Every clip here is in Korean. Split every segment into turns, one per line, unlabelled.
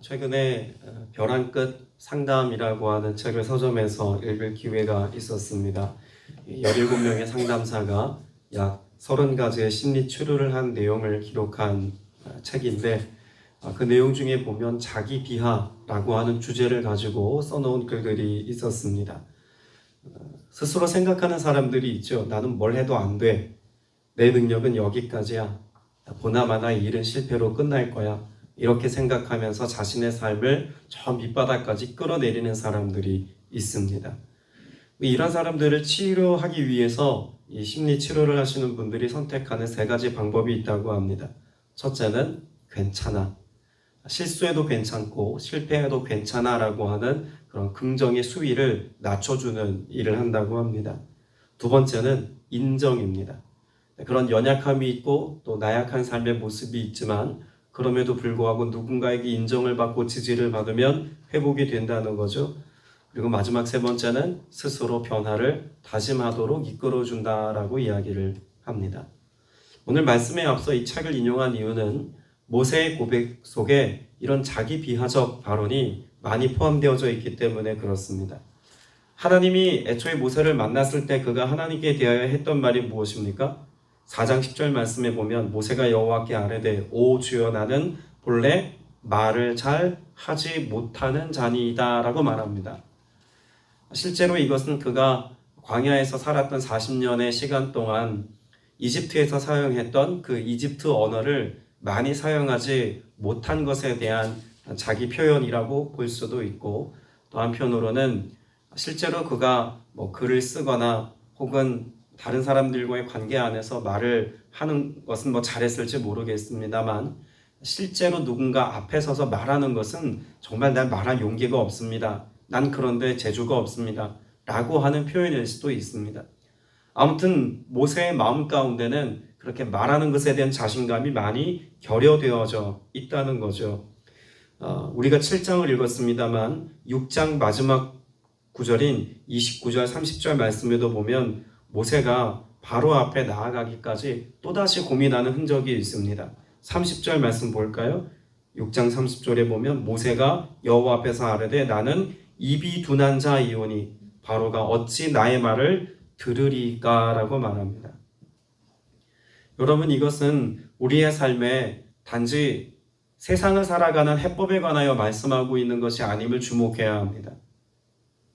최근에 벼랑 끝 상담이라고 하는 책을 서점에서 읽을 기회가 있었습니다. 17명의 상담사가 약 30가지의 심리 치료를 한 내용을 기록한 책인데, 그 내용 중에 보면 자기 비하라고 하는 주제를 가지고 써놓은 글들이 있었습니다. 스스로 생각하는 사람들이 있죠. 나는 뭘 해도 안 돼. 내 능력은 여기까지야. 보나마나 이 일은 실패로 끝날 거야. 이렇게 생각하면서 자신의 삶을 저 밑바닥까지 끌어내리는 사람들이 있습니다. 이런 사람들을 치료하기 위해서 이 심리 치료를 하시는 분들이 선택하는 3가지 방법이 있다고 합니다. 첫째는 괜찮아. 실수해도 괜찮고 실패해도 괜찮아 라고 하는 그런 긍정의 수위를 낮춰주는 일을 한다고 합니다. 두 번째는 인정입니다. 그런 연약함이 있고 또 나약한 삶의 모습이 있지만 그럼에도 불구하고 누군가에게 인정을 받고 지지를 받으면 회복이 된다는 거죠. 그리고 마지막 3번째는 스스로 변화를 다짐하도록 이끌어준다라고 이야기를 합니다. 오늘 말씀에 앞서 이 책을 인용한 이유는 모세의 고백 속에 이런 자기 비하적 발언이 많이 포함되어져 있기 때문에 그렇습니다. 하나님이 애초에 모세를 만났을 때 그가 하나님께 대하여 했던 말이 무엇입니까? 4장 10절 말씀에 보면 모세가 여호와께 아뢰되 오 주여 나는 본래 말을 잘 하지 못하는 자니이다 라고 말합니다. 실제로 이것은 그가 광야에서 살았던 40년의 시간 동안 이집트에서 사용했던 그 이집트 언어를 많이 사용하지 못한 것에 대한 자기 표현이라고 볼 수도 있고, 또 한편으로는 실제로 그가 글을 쓰거나 혹은 다른 사람들과의 관계 안에서 말을 하는 것은 잘했을지 모르겠습니다만 실제로 누군가 앞에 서서 말하는 것은 정말 난 말할 용기가 없습니다. 난 그런데 재주가 없습니다. 라고 하는 표현일 수도 있습니다. 아무튼 모세의 마음 가운데는 그렇게 말하는 것에 대한 자신감이 많이 결여되어져 있다는 거죠. 우리가 7장을 읽었습니다만 6장 마지막 구절인 29절 30절 말씀에도 보면 모세가 바로 앞에 나아가기까지 또다시 고민하는 흔적이 있습니다. 30절 말씀 볼까요? 6장 30절에 보면 모세가 여호와 앞에서 아뢰되 나는 입이 둔한 자이오니 바로가 어찌 나의 말을 들으리까 라고 말합니다. 여러분, 이것은 우리의 삶에 단지 세상을 살아가는 해법에 관하여 말씀하고 있는 것이 아님을 주목해야 합니다.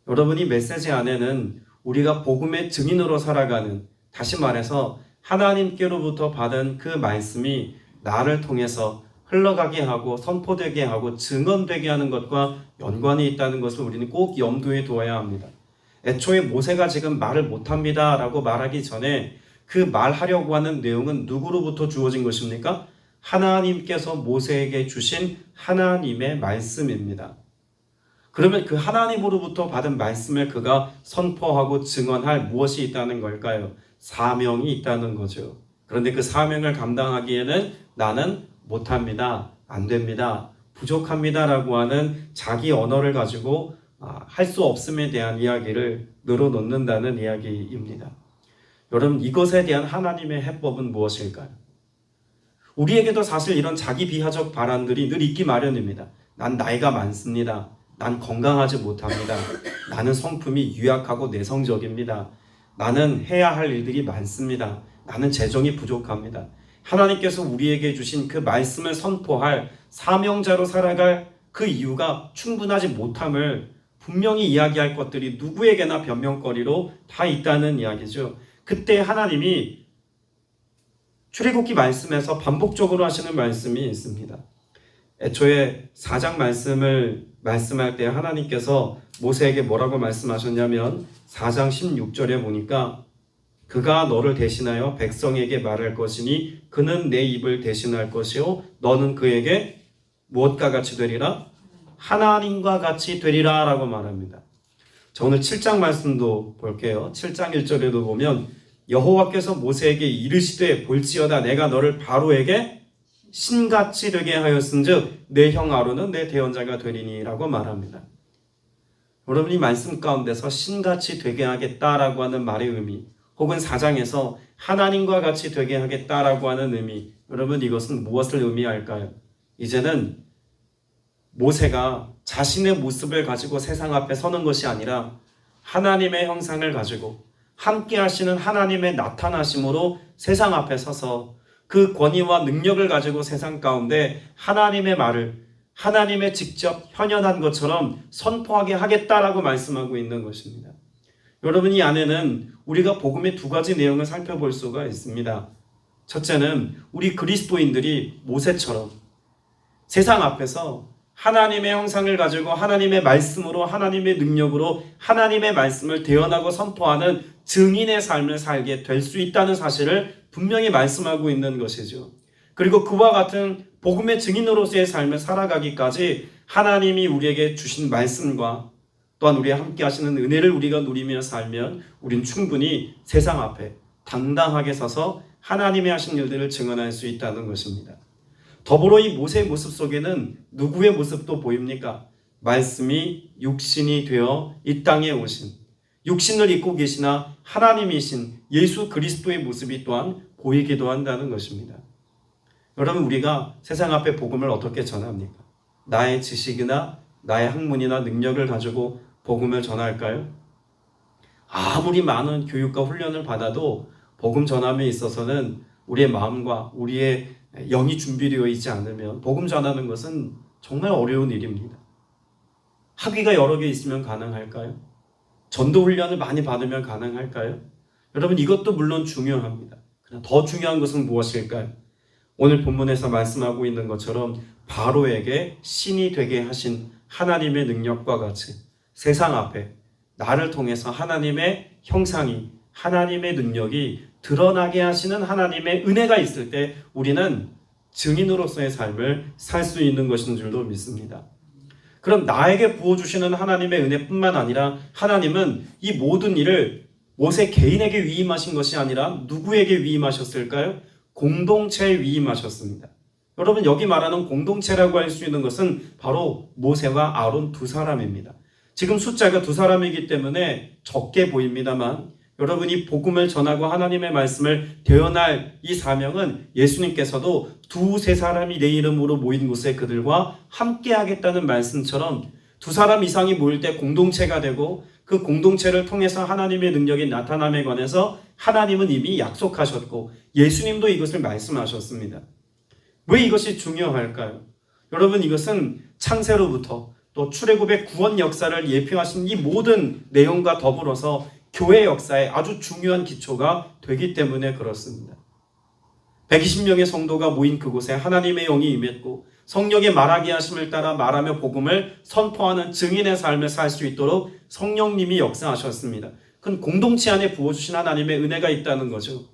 여러분, 이 메시지 안에는 우리가 복음의 증인으로 살아가는, 다시 말해서 하나님께로부터 받은 그 말씀이 나를 통해서 흘러가게 하고 선포되게 하고 증언되게 하는 것과 연관이 있다는 것을 우리는 꼭 염두에 두어야 합니다. 애초에 모세가 지금 말을 못합니다 라고 말하기 전에 그 말하려고 하는 내용은 누구로부터 주어진 것입니까? 하나님께서 모세에게 주신 하나님의 말씀입니다. 그러면 그 하나님으로부터 받은 말씀을 그가 선포하고 증언할 무엇이 있다는 걸까요? 사명이 있다는 거죠. 그런데 그 사명을 감당하기에는 나는 못합니다. 안 됩니다. 부족합니다. 라고 하는 자기 언어를 가지고 할 수 없음에 대한 이야기를 늘어놓는다는 이야기입니다. 여러분, 이것에 대한 하나님의 해법은 무엇일까요? 우리에게도 사실 이런 자기 비하적 발언들이 늘 있기 마련입니다. 난 나이가 많습니다. 난 건강하지 못합니다. 나는 성품이 유약하고 내성적입니다. 나는 해야 할 일들이 많습니다. 나는 재정이 부족합니다. 하나님께서 우리에게 주신 그 말씀을 선포할 사명자로 살아갈 그 이유가 충분하지 못함을 분명히 이야기할 것들이 누구에게나 변명거리로 다 있다는 이야기죠. 그때 하나님이 출애굽기 말씀에서 반복적으로 하시는 말씀이 있습니다. 애초에 4장 말씀을 말씀할 때 하나님께서 모세에게 뭐라고 말씀하셨냐면 4장 16절에 보니까 그가 너를 대신하여 백성에게 말할 것이니 그는 내 입을 대신할 것이요 너는 그에게 무엇과 같이 되리라? 하나님과 같이 되리라 라고 말합니다. 자, 오늘 7장 말씀도 볼게요. 7장 1절에도 보면 여호와께서 모세에게 이르시되 볼지어다 내가 너를 바로에게 신같이 되게 하였은즉 내 형 아론은 내 대언자가 되리니 라고 말합니다. 여러분이 말씀 가운데서 신같이 되게 하겠다라고 하는 말의 의미, 혹은 4장에서 하나님과 같이 되게 하겠다라고 하는 의미, 여러분 이것은 무엇을 의미할까요? 이제는 모세가 자신의 모습을 가지고 세상 앞에 서는 것이 아니라 하나님의 형상을 가지고 함께 하시는 하나님의 나타나심으로 세상 앞에 서서 그 권위와 능력을 가지고 세상 가운데 하나님의 말을 하나님의 직접 현현한 것처럼 선포하게 하겠다라고 말씀하고 있는 것입니다. 여러분, 이 안에는 우리가 복음의 두 가지 내용을 살펴볼 수가 있습니다. 첫째는 우리 그리스도인들이 모세처럼 세상 앞에서 하나님의 형상을 가지고 하나님의 말씀으로 하나님의 능력으로 하나님의 말씀을 대언하고 선포하는 증인의 삶을 살게 될 수 있다는 사실을 분명히 말씀하고 있는 것이죠. 그리고 그와 같은 복음의 증인으로서의 삶을 살아가기까지 하나님이 우리에게 주신 말씀과 또한 우리와 함께 하시는 은혜를 우리가 누리며 살면 우린 충분히 세상 앞에 당당하게 서서 하나님의 하신 일들을 증언할 수 있다는 것입니다. 더불어 이 모세의 모습 속에는 누구의 모습도 보입니까? 말씀이 육신이 되어 이 땅에 오신, 육신을 입고 계시나 하나님이신 예수 그리스도의 모습이 또한 보이기도 한다는 것입니다. 여러분, 우리가 세상 앞에 복음을 어떻게 전합니까? 나의 지식이나 나의 학문이나 능력을 가지고 복음을 전할까요? 아무리 많은 교육과 훈련을 받아도 복음 전함에 있어서는 우리의 마음과 우리의 영이 준비되어 있지 않으면 복음 전하는 것은 정말 어려운 일입니다. 학위가 여러 개 있으면 가능할까요? 전도 훈련을 많이 받으면 가능할까요? 여러분, 이것도 물론 중요합니다. 그러나 더 중요한 것은 무엇일까요? 오늘 본문에서 말씀하고 있는 것처럼 바로에게 신이 되게 하신 하나님의 능력과 같이 세상 앞에 나를 통해서 하나님의 형상이, 하나님의 능력이 드러나게 하시는 하나님의 은혜가 있을 때 우리는 증인으로서의 삶을 살 수 있는 것인 줄도 믿습니다. 그럼 나에게 부어주시는 하나님의 은혜뿐만 아니라 하나님은 이 모든 일을 모세 개인에게 위임하신 것이 아니라 누구에게 위임하셨을까요? 공동체에 위임하셨습니다. 여러분, 여기 말하는 공동체라고 할 수 있는 것은 바로 모세와 아론 두 사람입니다. 지금 숫자가 두 사람이기 때문에 적게 보입니다만 여러분이 복음을 전하고 하나님의 말씀을 대언할 이 사명은 예수님께서도 두세 사람이 내 이름으로 모인 곳에 그들과 함께 하겠다는 말씀처럼 두 사람 이상이 모일 때 공동체가 되고 그 공동체를 통해서 하나님의 능력이 나타남에 관해서 하나님은 이미 약속하셨고 예수님도 이것을 말씀하셨습니다. 왜 이것이 중요할까요? 여러분, 이것은 창세로부터 또 출애굽의 구원 역사를 예표하신 이 모든 내용과 더불어서 교회 역사에 아주 중요한 기초가 되기 때문에 그렇습니다. 120명의 성도가 모인 그곳에 하나님의 영이 임했고 성령의 말하게 하심을 따라 말하며 복음을 선포하는 증인의 삶을 살 수 있도록 성령님이 역사하셨습니다. 그건 공동체 안에 부어주신 하나님의 은혜가 있다는 거죠.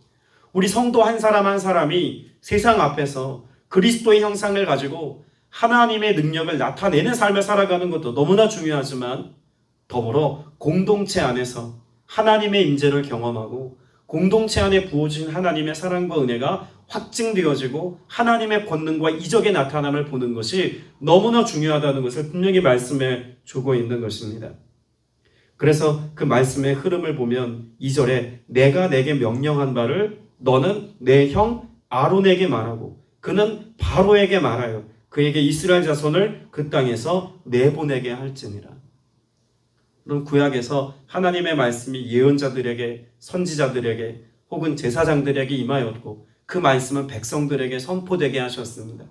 우리 성도 한 사람 한 사람이 세상 앞에서 그리스도의 형상을 가지고 하나님의 능력을 나타내는 삶을 살아가는 것도 너무나 중요하지만 더불어 공동체 안에서 하나님의 임재를 경험하고 공동체 안에 부어진 하나님의 사랑과 은혜가 확증되어지고 하나님의 권능과 이적의 나타남을 보는 것이 너무나 중요하다는 것을 분명히 말씀해 주고 있는 것입니다. 그래서 그 말씀의 흐름을 보면 2절에 내가 내게 명령한 바를 너는 내 형 아론에게 말하고 그는 바로에게 말하여 그에게 이스라엘 자손을 그 땅에서 내보내게 할지니라. 그럼 구약에서 하나님의 말씀이 예언자들에게, 선지자들에게 혹은 제사장들에게 임하였고 그 말씀은 백성들에게 선포되게 하셨습니다.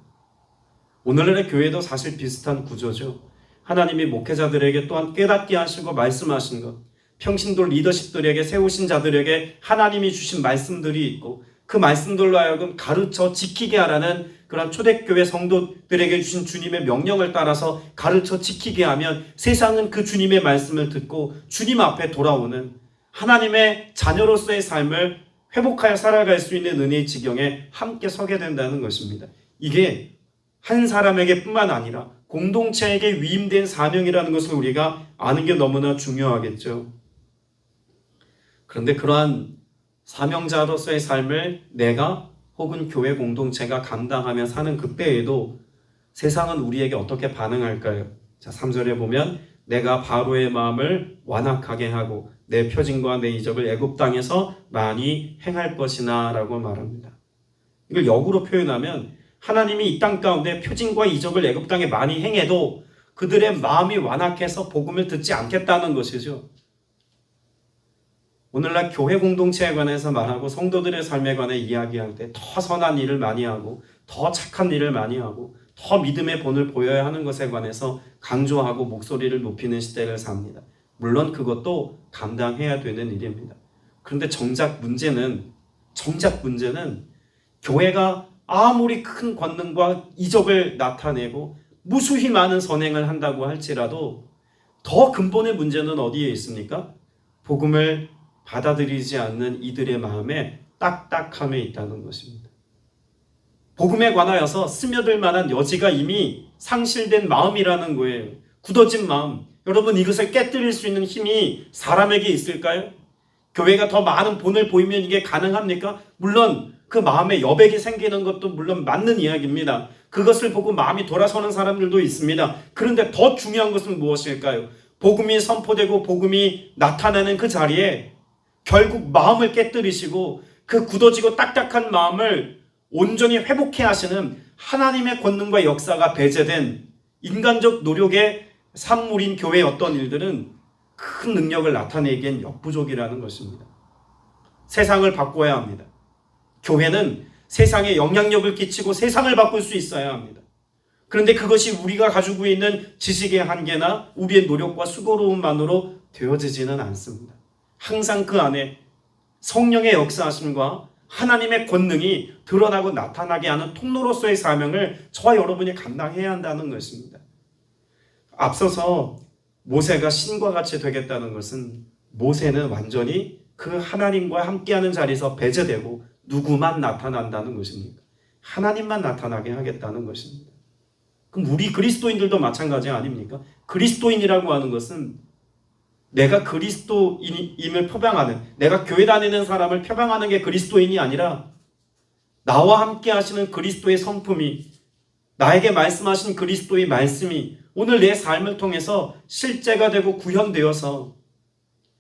오늘날의 교회도 사실 비슷한 구조죠. 하나님이 목회자들에게 또한 깨닫게 하시고 말씀하신 것, 평신도 리더십들에게 세우신 자들에게 하나님이 주신 말씀들이 있고 그 말씀들로 하여금 가르쳐 지키게 하라는 그런 초대교회 성도들에게 주신 주님의 명령을 따라서 가르쳐 지키게 하면 세상은 그 주님의 말씀을 듣고 주님 앞에 돌아오는 하나님의 자녀로서의 삶을 회복하여 살아갈 수 있는 은혜의 지경에 함께 서게 된다는 것입니다. 이게 한 사람에게 뿐만 아니라 공동체에게 위임된 사명이라는 것을 우리가 아는 게 너무나 중요하겠죠. 그런데 그러한 사명자로서의 삶을 내가 혹은 교회 공동체가 감당하며 사는 그때에도 세상은 우리에게 어떻게 반응할까요? 자, 3절에 보면 내가 바로의 마음을 완악하게 하고 내 표징과 내 이적을 애굽 땅에서 많이 행할 것이나 라고 말합니다. 이걸 역으로 표현하면 하나님이 이 땅 가운데 표징과 이적을 애굽 땅에 많이 행해도 그들의 마음이 완악해서 복음을 듣지 않겠다는 것이죠. 오늘날 교회 공동체에 관해서 말하고 성도들의 삶에 관해 이야기할 때 더 선한 일을 많이 하고 더 착한 일을 많이 하고 더 믿음의 본을 보여야 하는 것에 관해서 강조하고 목소리를 높이는 시대를 삽니다. 물론 그것도 감당해야 되는 일입니다. 그런데 정작 문제는 교회가 아무리 큰 권능과 이적을 나타내고 무수히 많은 선행을 한다고 할지라도 더 근본의 문제는 어디에 있습니까? 복음을 받아들이지 않는 이들의 마음에 딱딱함에 있다는 것입니다. 복음에 관하여서 스며들 만한 여지가 이미 상실된 마음이라는 거예요. 굳어진 마음. 여러분, 이것을 깨뜨릴 수 있는 힘이 사람에게 있을까요? 교회가 더 많은 본을 보이면 이게 가능합니까? 물론 그 마음에 여백이 생기는 것도 물론 맞는 이야기입니다. 그것을 보고 마음이 돌아서는 사람들도 있습니다. 그런데 더 중요한 것은 무엇일까요? 복음이 선포되고 복음이 나타나는 그 자리에 결국 마음을 깨뜨리시고 그 굳어지고 딱딱한 마음을 온전히 회복해 하시는 하나님의 권능과 역사가 배제된 인간적 노력의 산물인 교회의 어떤 일들은 큰 능력을 나타내기엔 역부족이라는 것입니다. 세상을 바꿔야 합니다. 교회는 세상에 영향력을 끼치고 세상을 바꿀 수 있어야 합니다. 그런데 그것이 우리가 가지고 있는 지식의 한계나 우리의 노력과 수고로움만으로 되어지지는 않습니다. 항상 그 안에 성령의 역사하심과 하나님의 권능이 드러나고 나타나게 하는 통로로서의 사명을 저와 여러분이 감당해야 한다는 것입니다. 앞서서 모세가 신과 같이 되겠다는 것은 모세는 완전히 그 하나님과 함께하는 자리에서 배제되고 누구만 나타난다는 것입니까? 하나님만 나타나게 하겠다는 것입니다. 그럼 우리 그리스도인들도 마찬가지 아닙니까? 그리스도인이라고 하는 것은 내가 그리스도인임을 표방하는, 내가 교회 다니는 사람을 표방하는 게 그리스도인이 아니라 나와 함께 하시는 그리스도의 성품이, 나에게 말씀하신 그리스도의 말씀이 오늘 내 삶을 통해서 실제가 되고 구현되어서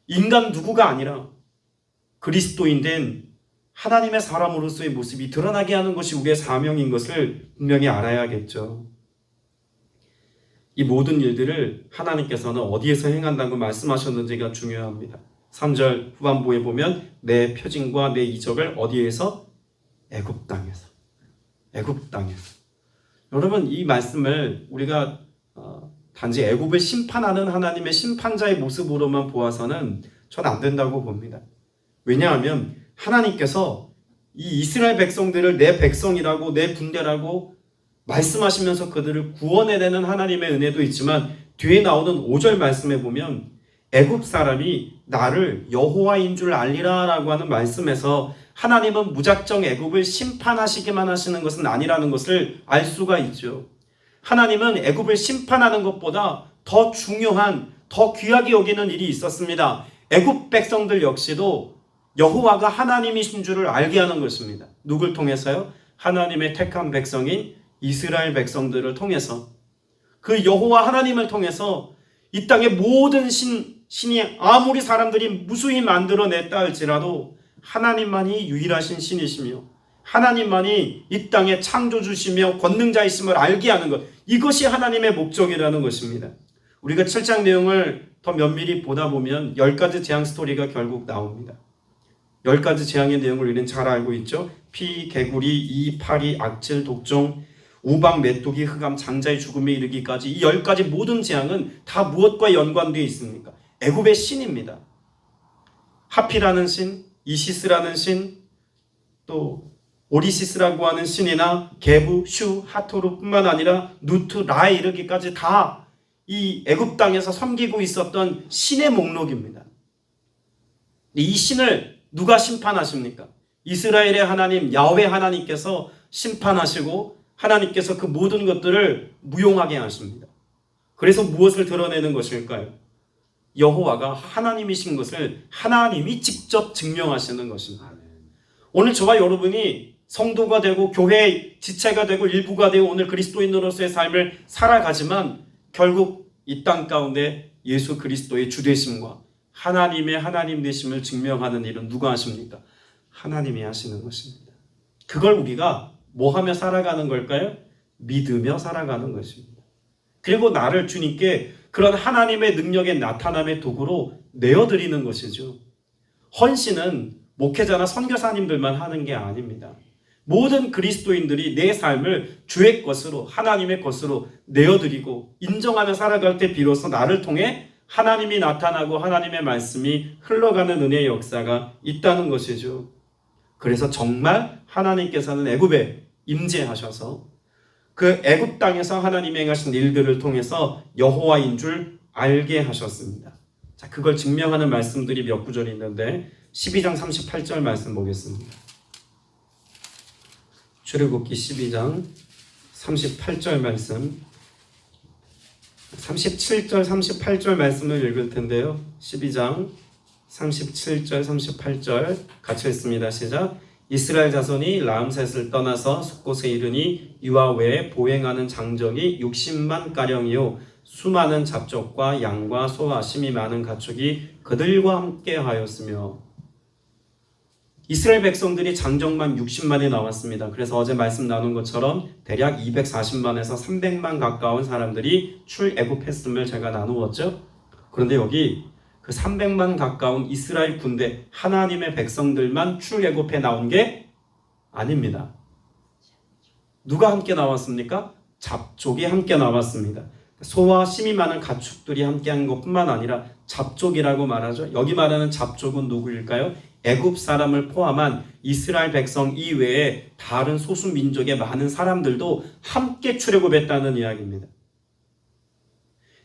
인간 누구가 아니라 그리스도인 된 하나님의 사람으로서의 모습이 드러나게 하는 것이 우리의 사명인 것을 분명히 알아야겠죠. 이 모든 일들을 하나님께서는 어디에서 행한다고 말씀하셨는지가 중요합니다. 3절 후반부에 보면 내 표징과 내 이적을 어디에서? 애굽 땅에서. 애굽 땅에서. 여러분, 이 말씀을 우리가 단지 애굽을 심판하는 하나님의 심판자의 모습으로만 보아서는 전 안 된다고 봅니다. 왜냐하면 하나님께서 이 이스라엘 백성들을 내 백성이라고, 내 군대라고 말씀하시면서 그들을 구원해내는 하나님의 은혜도 있지만 뒤에 나오는 5절 말씀에 보면 애굽 사람이 나를 여호와인 줄 알리라 라고 하는 말씀에서 하나님은 무작정 애굽을 심판하시기만 하시는 것은 아니라는 것을 알 수가 있죠. 하나님은 애굽을 심판하는 것보다 더 중요한, 더 귀하게 여기는 일이 있었습니다. 애굽 백성들 역시도 여호와가 하나님이신 줄을 알게 하는 것입니다. 누굴 통해서요? 하나님의 택한 백성인 이스라엘 백성들을 통해서, 그 여호와 하나님을 통해서 이 땅의 모든 신이 아무리 사람들이 무수히 만들어냈다 할지라도 하나님만이 유일하신 신이시며 하나님만이 이 땅의 창조주시며 권능자이심을 알게 하는 것, 이것이 하나님의 목적이라는 것입니다. 우리가 7장 내용을 더 면밀히 보다 보면 10가지 재앙 스토리가 결국 나옵니다. 10가지 재앙의 내용을 우리는 잘 알고 있죠. 피, 개구리, 이, 파리, 악질, 독종, 우박, 메뚜기, 흑암, 장자의 죽음에 이르기까지 이 10가지 모든 재앙은 다 무엇과 연관되어 있습니까? 애굽의 신입니다. 하피라는 신, 이시스라는 신, 또 오리시스라고 하는 신이나 게부, 슈, 하토르뿐만 아니라 누트, 라에 이르기까지 다 이 애굽 땅에서 섬기고 있었던 신의 목록입니다. 이 신을 누가 심판하십니까? 이스라엘의 하나님 야훼 하나님께서 심판하시고 하나님께서 그 모든 것들을 무용하게 하십니다. 그래서 무엇을 드러내는 것일까요? 여호와가 하나님이신 것을 하나님이 직접 증명하시는 것입니다. 오늘 저와 여러분이 성도가 되고 교회의 지체가 되고 일부가 되고 오늘 그리스도인으로서의 삶을 살아가지만 결국 이 땅 가운데 예수 그리스도의 주되심과 하나님의 하나님 되심을 증명하는 일은 누가 하십니까? 하나님이 하시는 것입니다. 그걸 우리가 뭐 하며 살아가는 걸까요? 믿으며 살아가는 것입니다. 그리고 나를 주님께 그런 하나님의 능력의 나타남의 도구로 내어드리는 것이죠. 헌신은 목회자나 선교사님들만 하는 게 아닙니다. 모든 그리스도인들이 내 삶을 주의 것으로, 하나님의 것으로 내어드리고 인정하며 살아갈 때 비로소 나를 통해 하나님이 나타나고 하나님의 말씀이 흘러가는 은혜의 역사가 있다는 것이죠. 그래서 정말 하나님께서는 애굽에 임재하셔서 그 애굽 땅에서 하나님이 행하신 일들을 통해서 여호와인 줄 알게 하셨습니다. 자, 그걸 증명하는 말씀들이 몇 구절이 있는데 12장 38절 말씀 보겠습니다. 출애굽기 12장 38절 말씀, 37절 38절 말씀을 읽을 텐데요. 12장 37절 38절 같이 읽습니다. 시작. 이스라엘 자손이 라암셋을 떠나서 숫곳에 이르니 이와 외에 보행하는 장정이 60만 가량이요 수많은 잡족과 양과 소와 심이 많은 가축이 그들과 함께 하였으며. 이스라엘 백성들이 장정만 60만이 나왔습니다. 그래서 어제 말씀 나눈 것처럼 대략 240만에서 300만 가까운 사람들이 출애굽했음을 제가 나누었죠. 그런데 여기 그 300만 가까운 이스라엘 군대, 하나님의 백성들만 출애굽해 나온 게 아닙니다. 누가 함께 나왔습니까? 잡족이 함께 나왔습니다. 소와 심이 많은 가축들이 함께한 것뿐만 아니라 잡족이라고 말하죠. 여기 말하는 잡족은 누구일까요? 애굽 사람을 포함한 이스라엘 백성 이외에 다른 소수 민족의 많은 사람들도 함께 출애굽했다는 이야기입니다.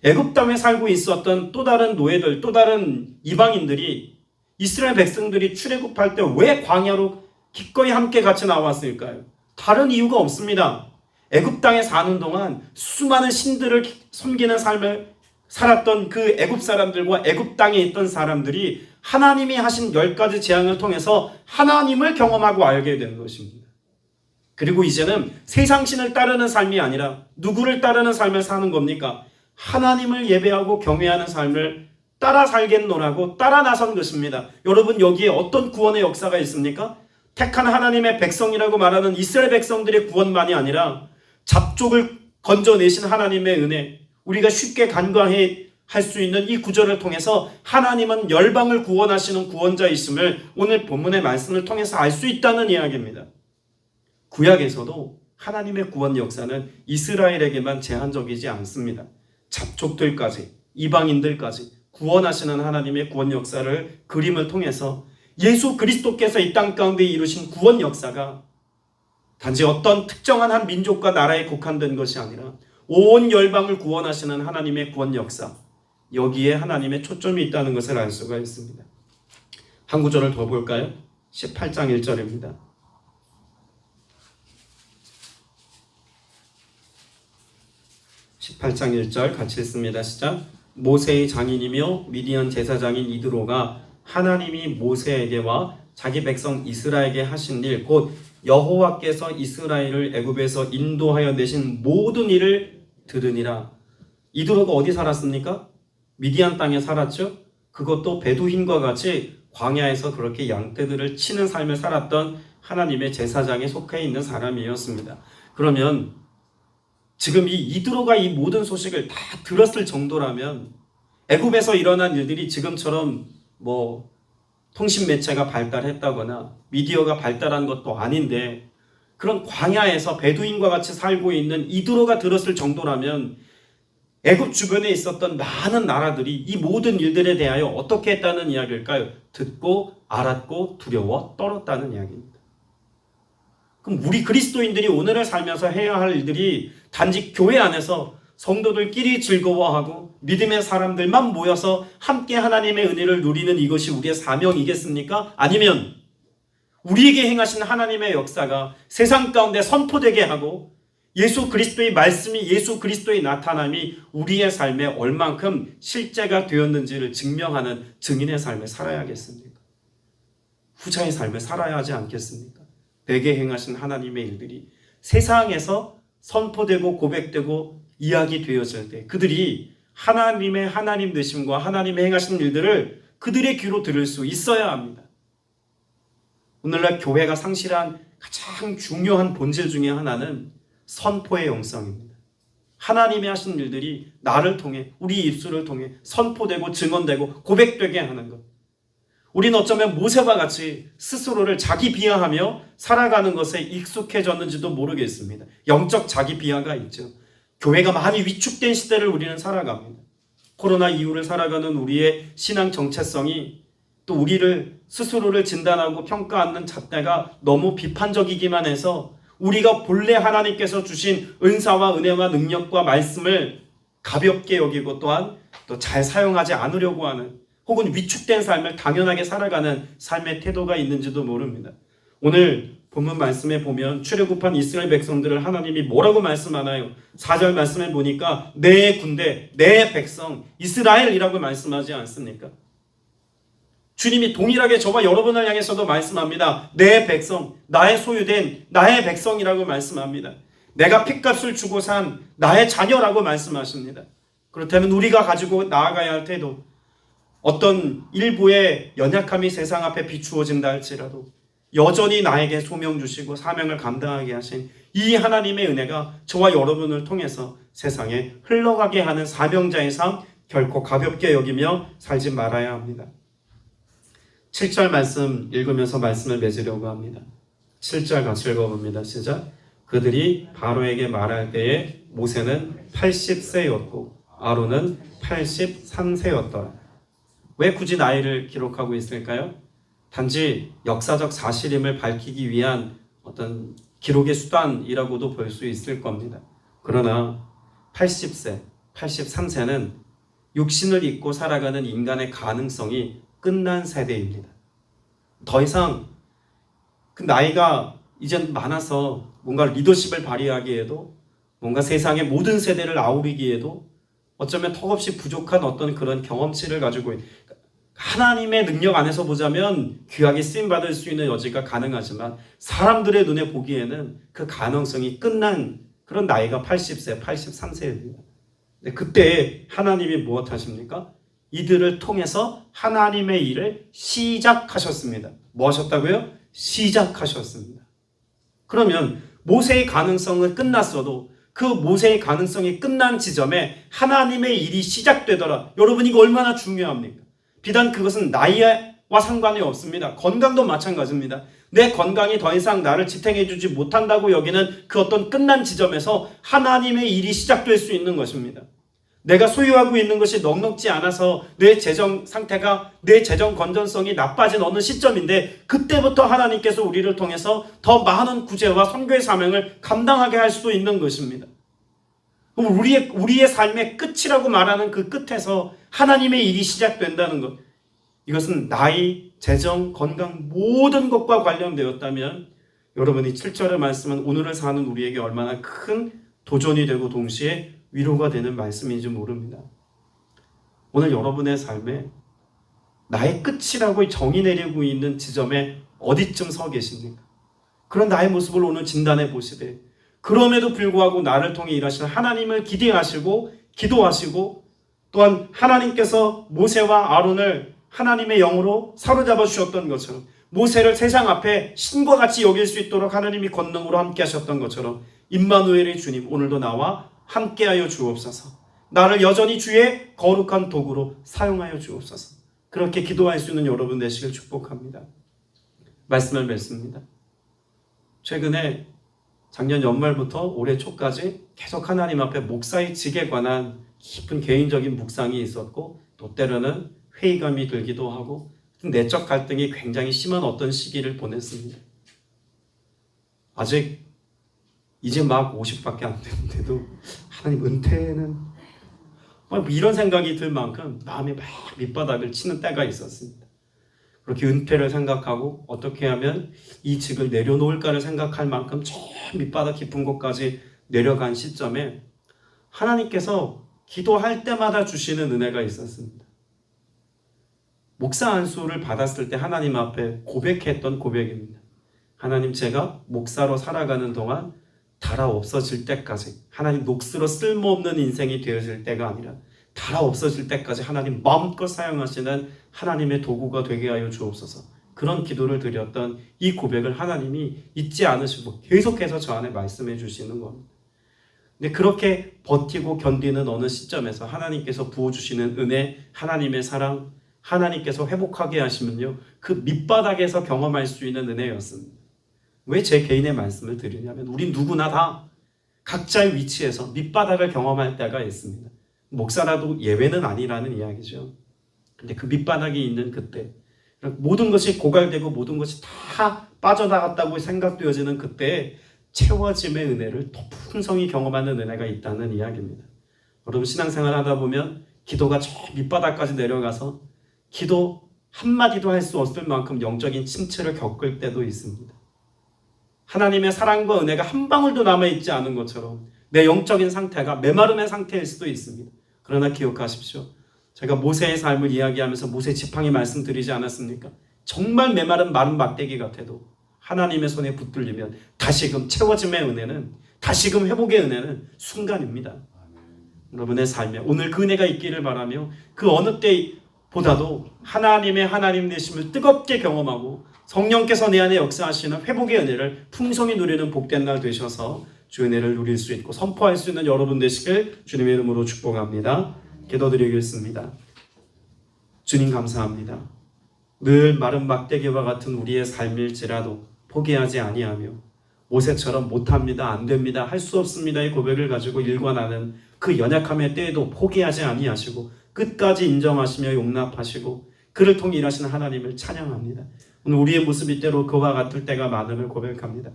애굽 땅에 살고 있었던 또 다른 노예들, 또 다른 이방인들이 이스라엘 백성들이 출애굽할 때 왜 광야로 기꺼이 함께 같이 나왔을까요? 다른 이유가 없습니다. 애굽 땅에 사는 동안 수많은 신들을 섬기는 삶을 살았던 그 애굽 사람들과 애굽 땅에 있던 사람들이 하나님이 하신 10가지 재앙을 통해서 하나님을 경험하고 알게 된 것입니다. 그리고 이제는 세상신을 따르는 삶이 아니라 누구를 따르는 삶을 사는 겁니까? 하나님을 예배하고 경외하는 삶을 따라 살겠노라고 따라 나선 것입니다. 여러분, 여기에 어떤 구원의 역사가 있습니까? 택한 하나님의 백성이라고 말하는 이스라엘 백성들의 구원만이 아니라 잡족을 건져내신 하나님의 은혜, 우리가 쉽게 간과해 할 수 있는 이 구절을 통해서 하나님은 열방을 구원하시는 구원자이심을 오늘 본문의 말씀을 통해서 알 수 있다는 이야기입니다. 구약에서도 하나님의 구원 역사는 이스라엘에게만 제한적이지 않습니다. 잡족들까지, 이방인들까지 구원하시는 하나님의 구원 역사를 그림을 통해서 예수 그리스도께서 이 땅 가운데 이루신 구원 역사가 단지 어떤 특정한 한 민족과 나라에 국한된 것이 아니라 온 열방을 구원하시는 하나님의 구원 역사, 여기에 하나님의 초점이 있다는 것을 알 수가 있습니다. 한 구절을 더 볼까요? 18장 1절입니다. 18장 1절 같이 읽습니다. 시작. 모세의 장인이며 미디안 제사장인 이드로가 하나님이 모세에게와 자기 백성 이스라엘에게 하신 일, 곧 여호와께서 이스라엘을 애굽에서 인도하여 내신 모든 일을 들으니라. 이드로가 어디 살았습니까? 미디안 땅에 살았죠. 그것도 베두힌과 같이 광야에서 그렇게 양떼들을 치는 삶을 살았던 하나님의 제사장에 속해 있는 사람이었습니다. 그러면 지금 이 이드로가 이 모든 소식을 다 들었을 정도라면 애굽에서 일어난 일들이 지금처럼 통신 매체가 발달했다거나 미디어가 발달한 것도 아닌데 그런 광야에서 베두인과 같이 살고 있는 이드로가 들었을 정도라면 애굽 주변에 있었던 많은 나라들이 이 모든 일들에 대하여 어떻게 했다는 이야기일까요? 듣고 알았고 두려워 떨었다는 이야기입니다. 그럼 우리 그리스도인들이 오늘을 살면서 해야 할 일들이 단지 교회 안에서 성도들끼리 즐거워하고 믿음의 사람들만 모여서 함께 하나님의 은혜를 누리는 이것이 우리의 사명이겠습니까? 아니면 우리에게 행하신 하나님의 역사가 세상 가운데 선포되게 하고 예수 그리스도의 말씀이, 예수 그리스도의 나타남이 우리의 삶에 얼만큼 실제가 되었는지를 증명하는 증인의 삶을 살아야겠습니까? 후자의 삶을 살아야 하지 않겠습니까? 내게 행하신 하나님의 일들이 세상에서 선포되고 고백되고 이야기되어질 때 그들이 하나님의 하나님 되심과 하나님의 행하신 일들을 그들의 귀로 들을 수 있어야 합니다. 오늘날 교회가 상실한 가장 중요한 본질 중에 하나는 선포의 영성입니다. 하나님이 하신 일들이 나를 통해, 우리 입술을 통해 선포되고 증언되고 고백되게 하는 것. 우리는 어쩌면 모세와 같이 스스로를 자기 비하하며 살아가는 것에 익숙해졌는지도 모르겠습니다. 영적 자기 비하가 있죠. 교회가 많이 위축된 시대를 우리는 살아갑니다. 코로나 이후를 살아가는 우리의 신앙 정체성이 또 우리를 스스로를 진단하고 평가하는 잣대가 너무 비판적이기만 해서 우리가 본래 하나님께서 주신 은사와 은혜와 능력과 말씀을 가볍게 여기고 또한 또 잘 사용하지 않으려고 하는 혹은 위축된 삶을 당연하게 살아가는 삶의 태도가 있는지도 모릅니다. 오늘 본문 말씀에 보면 출애굽한 이스라엘 백성들을 하나님이 뭐라고 말씀하나요? 4절 말씀에 보니까 내 군대, 내 백성, 이스라엘이라고 말씀하지 않습니까? 주님이 동일하게 저와 여러분을 향해서도 말씀합니다. 내 백성, 나의 소유된 나의 백성이라고 말씀합니다. 내가 핏값을 주고 산 나의 자녀라고 말씀하십니다. 그렇다면 우리가 가지고 나아가야 할 태도, 어떤 일부의 연약함이 세상 앞에 비추어진다 할지라도 여전히 나에게 소명 주시고 사명을 감당하게 하신 이 하나님의 은혜가 저와 여러분을 통해서 세상에 흘러가게 하는 사명자의 삶 결코 가볍게 여기며 살지 말아야 합니다. 7절 말씀 읽으면서 말씀을 맺으려고 합니다. 7절 같이 읽어봅니다. 시작. 그들이 바로에게 말할 때에 모세는 80세였고 아론은 83세였더라. 왜 굳이 나이를 기록하고 있을까요? 단지 역사적 사실임을 밝히기 위한 어떤 기록의 수단이라고도 볼 수 있을 겁니다. 그러나 80세, 83세는 육신을 입고 살아가는 인간의 가능성이 끝난 세대입니다. 더 이상 그 나이가 이젠 많아서 뭔가 리더십을 발휘하기에도 뭔가 세상의 모든 세대를 아우르기에도 어쩌면 턱없이 부족한 어떤 그런 경험치를 가지고 있는 하나님의 능력 안에서 보자면 귀하게 쓰임받을 수 있는 여지가 가능하지만 사람들의 눈에 보기에는 그 가능성이 끝난 그런 나이가 80세, 83세입니다. 그때 하나님이 무엇 하십니까? 이들을 통해서 하나님의 일을 시작하셨습니다. 뭐 하셨다고요? 시작하셨습니다. 그러면 모세의 가능성은 끝났어도 그 모세의 가능성이 끝난 지점에 하나님의 일이 시작되더라. 여러분 이거 얼마나 중요합니까? 비단 그것은 나이와 상관이 없습니다. 건강도 마찬가지입니다. 내 건강이 더 이상 나를 지탱해주지 못한다고 여기는 그 어떤 끝난 지점에서 하나님의 일이 시작될 수 있는 것입니다. 내가 소유하고 있는 것이 넉넉지 않아서 내 재정 상태가 내 재정 건전성이 나빠진 어느 시점인데 그때부터 하나님께서 우리를 통해서 더 많은 구제와 선교의 사명을 감당하게 할 수도 있는 것입니다. 그럼 우리의 삶의 끝이라고 말하는 그 끝에서 하나님의 일이 시작된다는 것, 이것은 나이, 재정, 건강 모든 것과 관련되었다면 여러분이 7절의 말씀은 오늘을 사는 우리에게 얼마나 큰 도전이 되고 동시에 위로가 되는 말씀인지 모릅니다. 오늘 여러분의 삶에 나의 끝이라고 정의 내리고 있는 지점에 어디쯤 서 계십니까? 그런 나의 모습을 오늘 진단해 보시되 그럼에도 불구하고 나를 통해 일하시는 하나님을 기대하시고 기도하시고 또한 하나님께서 모세와 아론을 하나님의 영으로 사로잡아 주셨던 것처럼 모세를 세상 앞에 신과 같이 여길 수 있도록 하나님이 권능으로 함께 하셨던 것처럼 임마누엘의 주님 오늘도 나와 함께하여 주옵소서. 나를 여전히 주의 거룩한 도구로 사용하여 주옵소서. 그렇게 기도할 수 있는 여러분 되시길 축복합니다. 말씀을 맺습니다. 최근에 작년 연말부터 올해 초까지 계속 하나님 앞에 목사의 직에 관한 깊은 개인적인 묵상이 있었고 또 때로는 회의감이 들기도 하고 내적 갈등이 굉장히 심한 어떤 시기를 보냈습니다. 아직 이제 막 50밖에 안 됐는데도 하나님 은퇴는 이런 생각이 들 만큼 마음이 막 밑바닥을 치는 때가 있었습니다. 그렇게 은퇴를 생각하고 어떻게 하면 이 직을 내려놓을까를 생각할 만큼 저 밑바닥 깊은 곳까지 내려간 시점에 하나님께서 기도할 때마다 주시는 은혜가 있었습니다. 목사 안수를 받았을 때 하나님 앞에 고백했던 고백입니다. 하나님, 제가 목사로 살아가는 동안 달아 없어질 때까지, 하나님 녹슬어 쓸모없는 인생이 되어질 때가 아니라 달아 없어질 때까지 하나님 마음껏 사용하시는 하나님의 도구가 되게 하여 주옵소서. 그 그런 기도를 드렸던 이 고백을 하나님이 잊지 않으시고 계속해서 저 안에 말씀해 주시는 겁니다. 근데 그렇게 버티고 견디는 어느 시점에서 하나님께서 부어주시는 은혜, 하나님의 사랑, 하나님께서 회복하게 하시면요, 그 밑바닥에서 경험할 수 있는 은혜였습니다. 왜 제 개인의 말씀을 드리냐면 우리 누구나 다 각자의 위치에서 밑바닥을 경험할 때가 있습니다. 목사라도 예외는 아니라는 이야기죠. 근데 그 밑바닥에 있는 그때, 모든 것이 고갈되고 모든 것이 다 빠져나갔다고 생각되어지는 그때 채워짐의 은혜를 더 풍성히 경험하는 은혜가 있다는 이야기입니다. 여러분 신앙생활 하다 보면 기도가 저 밑바닥까지 내려가서 기도 한마디도 할 수 없을 만큼 영적인 침체를 겪을 때도 있습니다. 하나님의 사랑과 은혜가 한 방울도 남아있지 않은 것처럼 내 영적인 상태가 메마름의 상태일 수도 있습니다. 그러나 기억하십시오. 제가 모세의 삶을 이야기하면서 모세 지팡이 말씀드리지 않았습니까? 정말 메마른 마른 막대기 같아도 하나님의 손에 붙들리면 다시금 채워짐의 은혜는, 다시금 회복의 은혜는 순간입니다. 여러분의 삶에 오늘 그 은혜가 있기를 바라며 그 어느 때보다도 하나님의 하나님 되심을 뜨겁게 경험하고 성령께서 내 안에 역사하시는 회복의 은혜를 풍성히 누리는 복된 날 되셔서 주 은혜를 누릴 수 있고 선포할 수 있는 여러분 되시길 주님의 이름으로 축복합니다. 기도드리겠습니다. 주님 감사합니다. 늘 마른 막대기와 같은 우리의 삶일지라도 포기하지 아니하며 모세처럼 못합니다, 안됩니다, 할 수 없습니다의 고백을 가지고 일관하는 그 연약함의 때에도 포기하지 아니하시고 끝까지 인정하시며 용납하시고 그를 통해 일하시는 하나님을 찬양합니다. 오늘 우리의 모습이 때로 그와 같을 때가 많음을 고백합니다.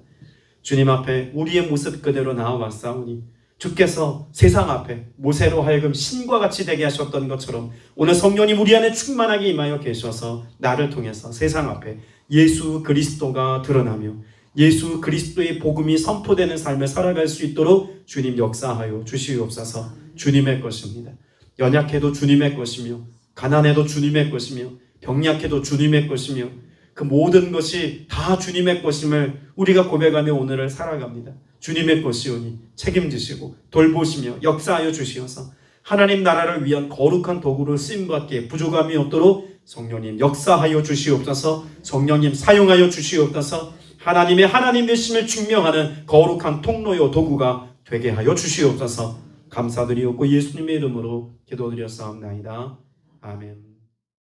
주님 앞에 우리의 모습 그대로 나아왔사오니 주께서 세상 앞에 모세로 하여금 신과 같이 되게 하셨던 것처럼 오늘 성령님 우리 안에 충만하게 임하여 계셔서 나를 통해서 세상 앞에 예수 그리스도가 드러나며 예수 그리스도의 복음이 선포되는 삶을 살아갈 수 있도록 주님 역사하여 주시옵소서. 주님의 것입니다. 연약해도 주님의 것이며 가난해도 주님의 것이며 병약해도 주님의 것이며 그 모든 것이 다 주님의 것임을 우리가 고백하며 오늘을 살아갑니다. 주님의 것이오니 책임지시고 돌보시며 역사하여 주시어서 하나님 나라를 위한 거룩한 도구로 쓰임받기에 부족함이 없도록 성령님 역사하여 주시옵소서. 성령님 사용하여 주시옵소서. 하나님의 하나님 되심을 증명하는 거룩한 통로요 도구가 되게 하여 주시옵소서. 감사드리옵고 예수님의 이름으로 기도드렸사옵나이다. 아멘.